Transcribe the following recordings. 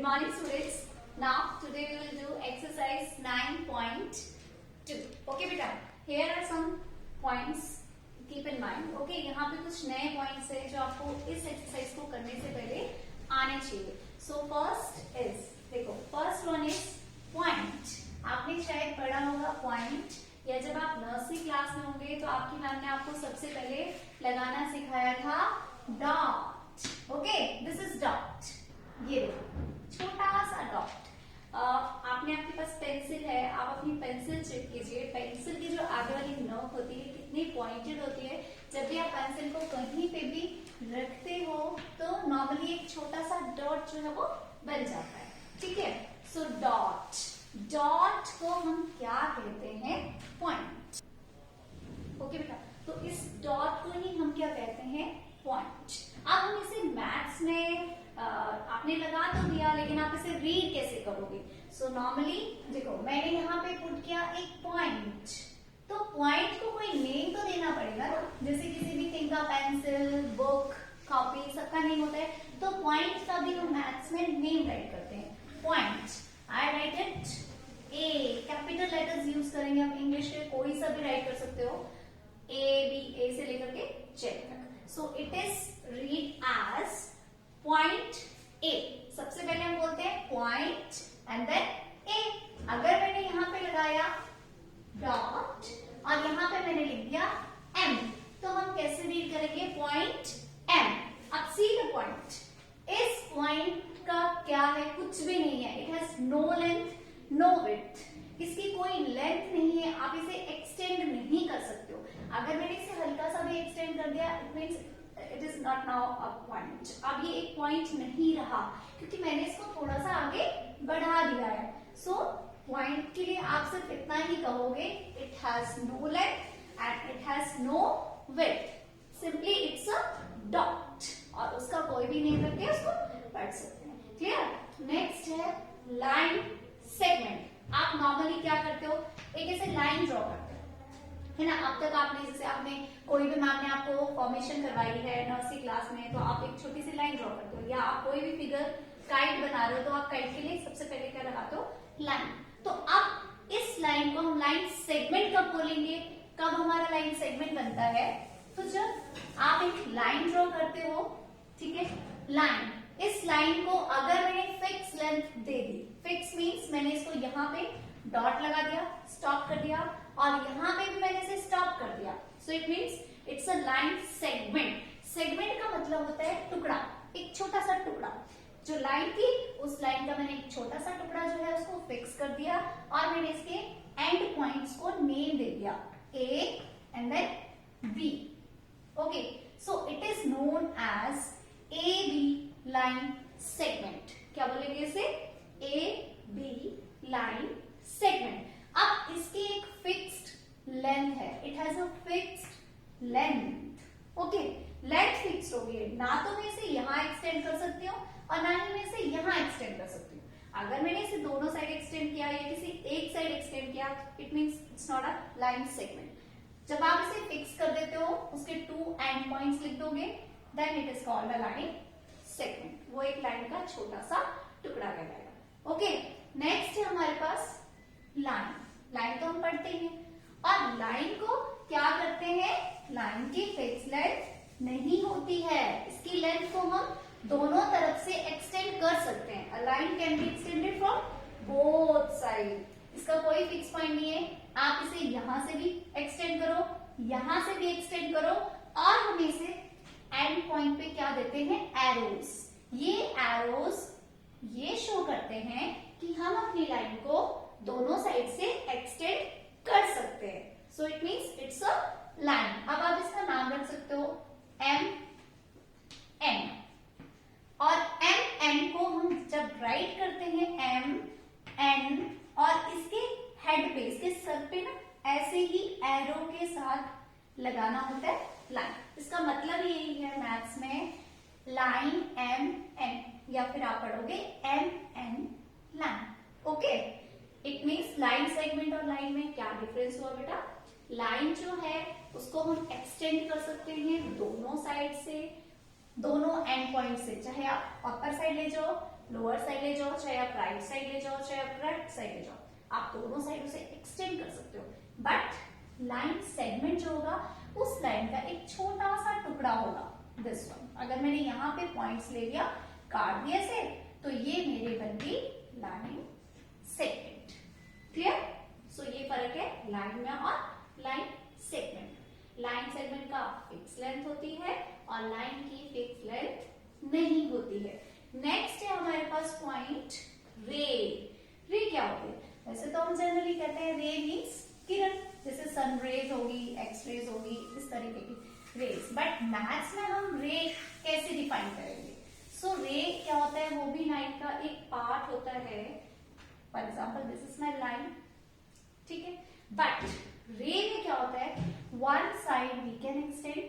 morning students. Now today we will do exercise 9.2. Okay beta, here are some points. Keep in mind. Okay, यहाँ पे कुछ नए points है जो आपको इस exercise को करने से पहले आने चाहिए. So first is, देखो first one is point. आपने शायद पढ़ा होगा point, या जब आप नर्सरी क्लास में होंगे तो आपकी मैम ने आपको सबसे पहले लगाना सिखाया था dot. Okay, this is dot. ये देखो छोटा सा डॉट. आपने आपके पास पेंसिल है, आप अपनी पेंसिल चेक कीजिए. पेंसिल की जो आगे वाली नोक होती है कितनी पॉइंटेड होती है. जब भी आप पेंसिल को कहीं पे भी रखते हो तो नॉर्मली एक छोटा सा डॉट जो है वो बन जाता है. ठीक है, सो डॉट. डॉट को हम क्या कहते हैं? पॉइंट. ओके बेटा, तो इस डॉट को ही हम क्या कहते हैं? पॉइंट. अब हम इसे मैथ्स में आपने लगा तो दिया, लेकिन आप इसे रीड कैसे करोगे? सो नॉर्मली देखो मैंने यहाँ पे पुट किया एक पॉइंट. तो पॉइंट को कोई नेम तो देना पड़ेगा ना. जैसे किसी भी थिंग का पेंसिल, बुक, कॉपी सबका नेम होता है. तो पॉइंट का भी हम मैथ्स में नेम राइट करते हैं. Point. I right it A. Capital letters use करेंगे हम. इंग्लिश के कोई सा भी राइट कर सकते हो. ए बी, ए से लेकर के जेड तक. So it is read as point A. सबसे पहले हम बोलते हैं पॉइंट एंड देन ए. अगर मैंने यहां पे लगाया डॉट और यहां पे मैंने लिख दिया एम, तो हम कैसे रीड करेंगे? Point M. अब सी द पॉइंट. इस पॉइंट का क्या है? कुछ भी नहीं है. It has no length, no width. इसकी कोई लेंथ नहीं है. आप इसे एक्सटेंड नहीं कर सकते हो. अगर मैंने इसे हल्का सा भी एक्सटेंड कर दिया, it means it is not now a point. अब ये एक पॉइंट नहीं रहा क्योंकि मैंने इसको थोड़ा सा आगे बढ़ा दिया है. सो पॉइंट के लिए आप सिर्फ इतना ही कहोगे, it has no length and it has no width. Simply it's a dot. और उसका कोई भी नेम रख के उसको पढ़ सकते हैं. क्लियर? नेक्स्ट है लाइन सेगमेंट. आप नॉर्मली क्या करते हो? एक ऐसे लाइन ड्रॉ करते हो, है ना. अब तक आपने जैसे आपने कोई भी मैम ने आपको फॉर्मेशन करवाई है नर्सरी क्लास में, तो आप एक छोटी सी लाइन ड्रॉ करते हो. या आप कोई भी फिगर काइट बना रहे हो तो आप काइट के लिए सबसे पहले क्या लगाते हो? लाइन. तो अब इस लाइन को हम लाइन सेगमेंट कब बोलेंगे? कब हमारा लाइन सेगमेंट बनता है? तो जब आप एक लाइन ड्रॉ करते हो, ठीक है, लाइन. इस लाइन को अगर मैंने फिक्स लेंथ दे दी, फिक्स मीन्स मैंने इसको यहाँ पे डॉट लगा दिया, स्टॉप कर दिया, और यहाँ पे भी मैंने इसे स्टॉप कर दिया. So it means it's a line segment. Segment का मतलब होता है टुकड़ा, एक छोटा सा टुकड़ा. जो लाइन थी उस लाइन का मैंने एक छोटा सा टुकड़ा जो है उसको फिक्स कर दिया, और मैंने इसके एंड पॉइंट्स को नेम दे दिया A and then B. Okay, so it is known as A B line segment. क्या बोलेंगे इसे? A B line segment. अब इसकी एक फिक्स्ड लेंथ है. It has a fixed length. Okay, length fix होगी. ना तो मैं इसे यहां एक्सटेंड कर सकती हूँ और ना ही मैं इसे यहां एक्सटेंड कर सकती हूँ. अगर मैंने इसे दोनों साइड एक्सटेंड किया या किसी एक साइड एक्सटेंड किया, it means it's not a line segment. जब आप इसे फिक्स कर देते हो, उसके टू एंड पॉइंट्स लिख दोगे, then it is called a line segment. वो एक लाइन का छोटा सा टुकड़ा कहलाएगा. ओके, नेक्स्ट है हमारे पास लाइन. लाइन तो हम पढ़ते हैं, और लाइन को क्या करते हैं? लाइन की फिक्स लेंथ नहीं होती है. इसकी लेंथ को हम दोनों तरफ से एक्सटेंड कर सकते हैं. A line can be extended from both side. इसका कोई फिक्स पॉइंट नहीं है. आप इसे यहां से भी एक्सटेंड करो, यहां से भी एक्सटेंड करो, और हम इसे एंड पॉइंट पे क्या देते हैं? एरोज. ये एरोज ये शो करते हैं कि हम अपनी लाइन को दोनों साइड से एक्सटेंड कर सकते हैं. So it means it's a line. अब आप इसका नाम रख सकते हो एम एन. और एम एन को हम जब राइट करते हैं एम एन, और इसके हेड पे, इसके सर पे ना ऐसे ही एरो के साथ लगाना होता है लाइन. इसका मतलब यही है मैथ्स में लाइन एम एन, या फिर आप पढ़ोगे M N line. Okay, it means line segment और लाइन में क्या डिफरेंस हुआ बेटा? लाइन जो है उसको हम एक्सटेंड कर सकते हैं दोनों साइड से, दोनों एंड पॉइंट से. चाहे आप अपर साइड ले जाओ लोअर साइड ले जाओ, चाहे आप राइट साइड ले जाओ, चाहे आप लेफ्ट साइड ले जाओ, आप दोनों साइडों से एक्सटेंड कर सकते हो। बट लाइन सेगमेंट जो होगा उस लाइन का एक छोटा सा टुकड़ा होगा, दिस वन। अगर मैंने यहाँ पे पॉइंट्स ले लिया, काट दिया से, तो ये मेरे बन गई लाइन सेगमेंट। क्लियर? सो ये फर्क है लाइन में और लाइन सेगमेंट। लाइन सेगमेंट का फिक्स लेंथ होती है और लाइन की फिक्स लेंथ नहीं होती है। नेक्स्ट है हमारे पास पॉइंट रे। रे क्या होती है? वैसे तो हम जनरली कहते हैं रे मीन्स किरण, जैसे सन रेज होगी, एक्स रेज होगी, इस तरीके की रेज। बट मैथ्स में हम रे कैसे डिफाइन करेंगे? सो रे क्या होता है? वो भी लाइन का एक पार्ट होता है। For example this is my line, ठीक है। बट रे में क्या होता है? One side we can extend,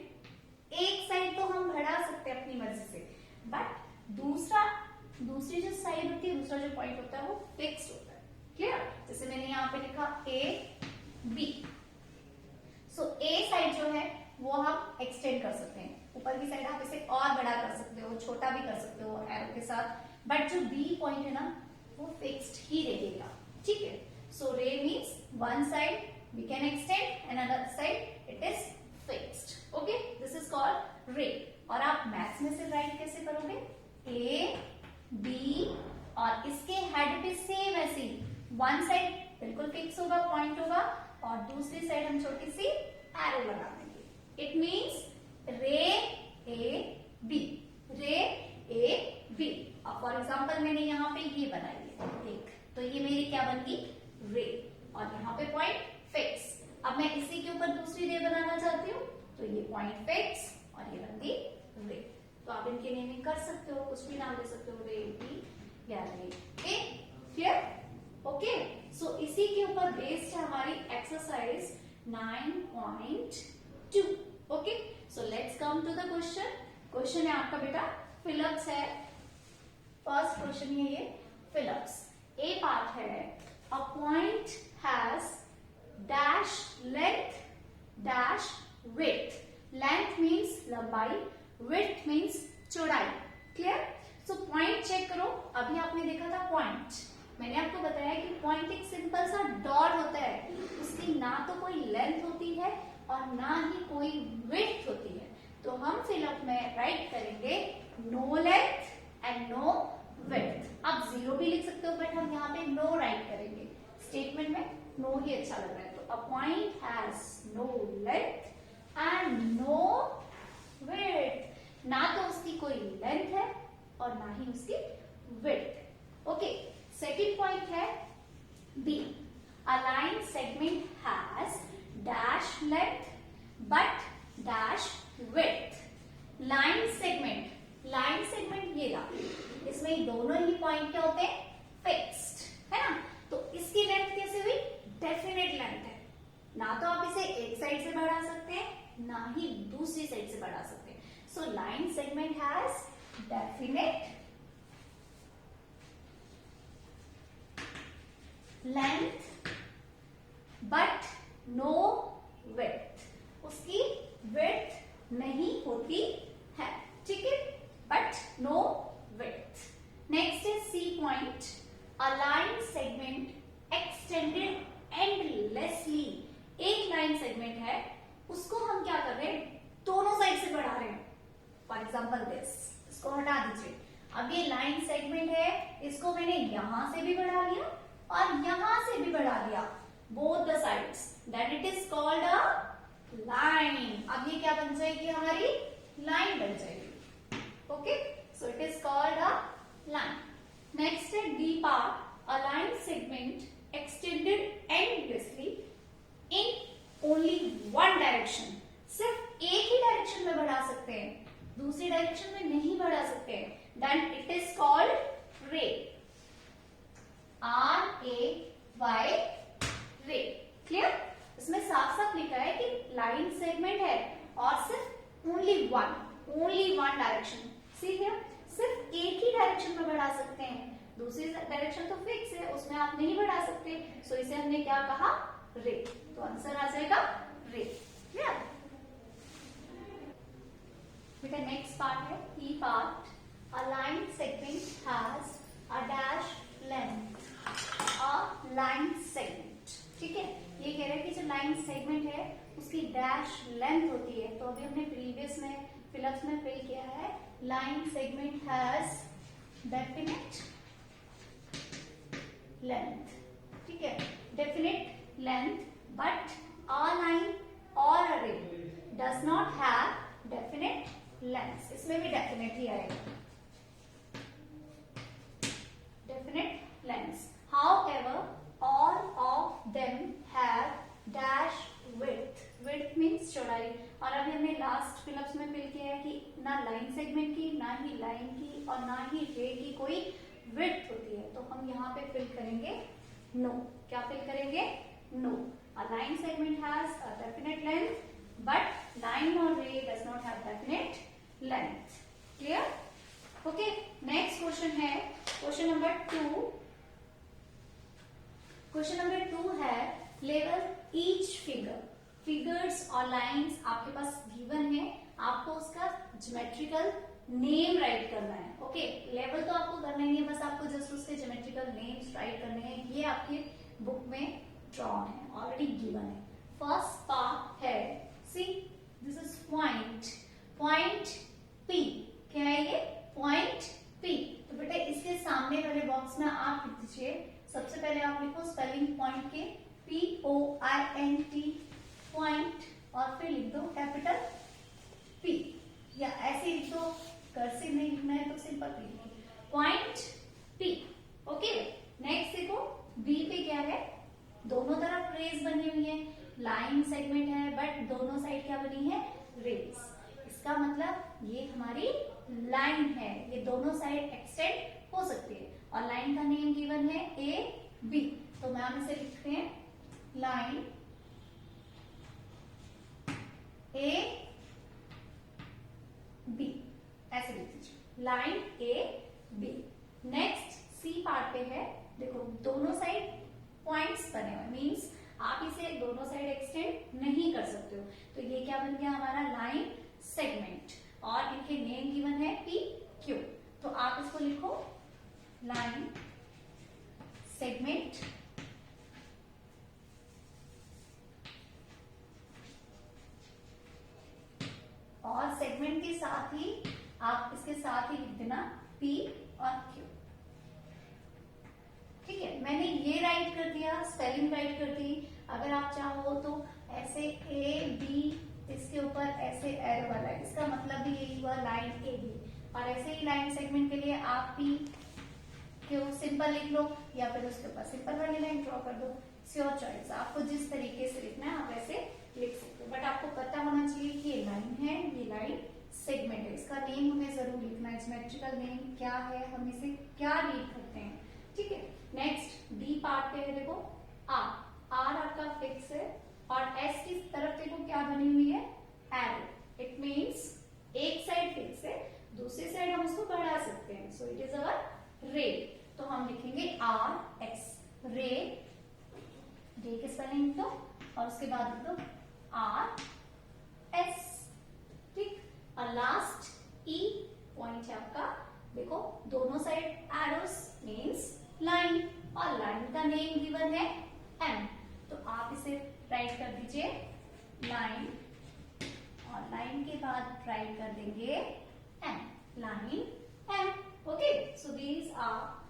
एक साइड तो हम बढ़ा सकते हैं अपनी मर्जी से, बट दूसरी जो साइड होती है, दूसरा जो पॉइंट होता है वो फिक्स होता है। क्लियर? जैसे मैंने यहाँ पे लिखा A B, so A side जो है वो हम एक्सटेंड कर सकते हैं, ऊपर की साइड आप इसे और बड़ा कर सकते हो, छोटा भी कर सकते हो एरो के साथ, बट जो बी पॉइंट है ना वो फिक्स्ड ही रहेगा। ठीक है? So ray means one side we can extend and other side it is fixed. Okay, this is called ray. और आप मैथ्स में से राइट कैसे करोगे? ए बी और इसके हेड पे सेम ऐसे ही वन साइड बिल्कुल फिक्स होगा, पॉइंट होगा, और दूसरी साइड हम छोटी सी एरो लगा देंगे। इट मीन्स रे ए बी, रे ए बी। अब फॉर एग्जाम्पल मैंने यहाँ पे ये बनाई है एक, तो ये मेरी क्या बन गई? रे, और यहाँ पे पॉइंट फिक्स। अब मैं इसी के ऊपर दूसरी रे बनाना चाहती हूँ, तो ये पॉइंट फिक्स और ये बन गई रे। तो आप इनके नेमिंग कर सकते हो, कुछ भी नाम दे सकते हो, रे बी या रे ए। क्लियर? ओके, सो इसी के ऊपर बेस्ड है हमारी exercise 9.2। Okay, so let's come to the question. Question है आपका बेटा फिलअप्स है। फर्स्ट क्वेश्चन ये फिलअप्स। ए पार्ट है, a point has dash length dash width. Length means लंबाई, विड्थ मीन्स चौड़ाई। क्लियर? सो पॉइंट चेक करो। अभी आपने देखा था पॉइंट, मैंने आपको बताया कि पॉइंट एक सिंपल सा डॉट होता है, उसकी ना तो कोई लेंथ होती है और ना ही कोई विड्थ होती है। तो हम फिलअप में राइट करेंगे no length and no width. आप जीरो भी लिख सकते हो, बट हम यहाँ पे नो राइट करेंगे। स्टेटमेंट में नो ही अच्छा लग रहा है, तो a point has no length and no width. ना तो उसकी कोई लेंथ है और ना ही उसकी विड्थ। ओके, सेकेंड पॉइंट है B, a line segment has dash length but dash width. Line segment ये रहा, इसमें दोनों ही पॉइंट क्या होते हैं? फिक्स्ड, है ना। तो इसकी लेंथ कैसे हुई? डेफिनेट लेंथ है। ना तो आप इसे एक साइड से बढ़ा सकते हैं, ना ही दूसरी साइड से बढ़ा सकते हैं। So line segment has definite length but no width. उसकी विड्थ नहीं होती है, ठीक है, बट नो विड्थ। नेक्स्ट है C point, a line segment extended endlessly. एक लाइन सेगमेंट है, उसको हम क्या कर रहे हैं? दोनों साइड से बढ़ा रहे हैं। फॉर एग्जाम्पल दिस, इसको हटा दीजिए। अब ये लाइन सेगमेंट है, इसको मैंने यहां से भी बढ़ा लिया और यहां से भी बढ़ा दिया, both the sides, then it is called a line. अब ये क्या बन जाएगी? हमारी लाइन बन जाएगी। Okay, so it is called a line. Next है D part, a line segment extended endlessly in only one direction. सिर्फ एक ही डायरेक्शन में बढ़ा सकते हैं, दूसरी डायरेक्शन में नहीं बढ़ा सकते हैं, then it is called ray. RAY ray. Clear? इसमें साफ साफ लिखा है कि लाइन सेगमेंट है और सिर्फ only one direction. See here, सिर्फ एक ही डायरेक्शन में बढ़ा सकते हैं, दूसरी डायरेक्शन तो फिक्स है, उसमें आप नहीं बढ़ा सकते। सो इसे हमने क्या कहा? रे। तो आंसर आ जाएगा रे। क्लियर? बेटा नेक्स्ट पार्ट है E part, a line segment has a dash length, a line segment. ठीक है, ये कह रहे हैं कि जो लाइन सेगमेंट है उसकी डैश लेंथ होती है। तो अभी हमने प्रीवियस में फिलअप्स में फिल किया है, line segment has definite length. ठीक है, definite length, but a line और अ रे does not have definite length. इसमें भी डेफिनेट ही आएगा, definite length. However, all of them have dash width. Width means चौड़ाई। और अभी हमने लास्ट फिलअप्स में फिल किया है कि ना लाइन सेगमेंट की, ना ही लाइन की और ना ही रे की कोई विड्थ होती है। तो हम यहाँ पे फिल करेंगे नो। क्या फिल करेंगे? No. A line segment has a definite length, but line or ray does not have definite length. Clear? Okay. Next question है क्वेश्चन नंबर 2। क्वेश्चन नंबर 2 है लेवल ईच फिगर। फिगर्स और lines आपके पास given है, आपको उसका geometrical name right करना है। Okay, level तो आपको करना ही है, बस आपको जस्ट उसके ज्योमेट्रिकल नेम्स राइट करने हैं। ये आपके बुक में ड्रॉन है, ऑलरेडी गिवन है। फर्स्ट पार्ट है, see this is point, point P. क्या है ये? Point P. तो बेटा इसके सामने वाले बॉक्स में आप लिख दीजिए, सबसे पहले आप लिखो स्पेलिंग पॉइंट के, POINT पॉइंट, और फिर लिख दो कैपिटल P, या ऐसे लिख दो, कर्सिव नहीं लिखना है तो सिंपल लिखो पॉइंट P। ओके, नेक्स्ट देखो बी पे क्या है, दोनों तरफ रेज बनी हुई है, लाइन सेगमेंट है बट दोनों साइड क्या बनी है? रेज। इसका मतलब ये हमारी लाइन है, ये दोनों साइड एक्सटेंड हो सकती है। और लाइन का नेम गिवन है AB। तो मैम इसे लिखते हैं लाइन AB, ऐसे लिख दीजिए line AB। Next C part पे है, देखो दोनों साइड पॉइंट्स बने हुए, मींस आप इसे दोनों साइड एक्सटेंड नहीं कर सकते हो। तो ये क्या बन गया हमारा? लाइन सेगमेंट, और इनके नेम गिवन है PQ। तो आप इसको लिखो लाइन सेगमेंट और सेगमेंट के साथ ही आप इसके साथ ही लिख देना P और Q। ठीक है, मैंने ये राइट कर दिया, स्पेलिंग राइट कर दी। अगर आप चाहो तो ऐसे AB, इसके ऊपर ऐसे एरो वाला है, इसका मतलब भी यही हुआ लाइन AB। और ऐसे ही लाइन सेगमेंट के लिए आप P क्यों सिंपल लिख लो, या फिर उसके ऊपर सिंपल वाली लाइन ड्रॉ कर दो। योर चॉइस, आपको जिस तरीके से लिखना है आप वैसे लिख सकते हो, बट आपको पता होना चाहिए कि ये लाइन है, ये लाइन सेगमेंट है। इसका नेम हमें जरूर लिखना है, ज्योमेट्रिकल नेम क्या है, हम इसे क्या रीड करते हैं। ठीक है, नेक्स्ट डी पार्ट पे है, देखो आर आपका फिक्स है, और एस की तरफ देखो क्या बनी हुई है? एरो। इट मीन्स एक साइड फिक्स है, दूसरी साइड हम उसको बढ़ा सकते हैं। सो इट इज अवर रे। तो हम लिखेंगे RS, रे, रे के स्पेलिंग लिख दो और उसके बाद लिख दो RS। ठीक, और लास्ट E पॉइंट है आपका, देखो दोनों साइड एरोस मीन्स लाइन, और लाइन का नेम गिवन है M। तो आप इसे राइट कर दीजिए लाइन, और लाइन के बाद राइट कर देंगे M, line M। Okay, so these are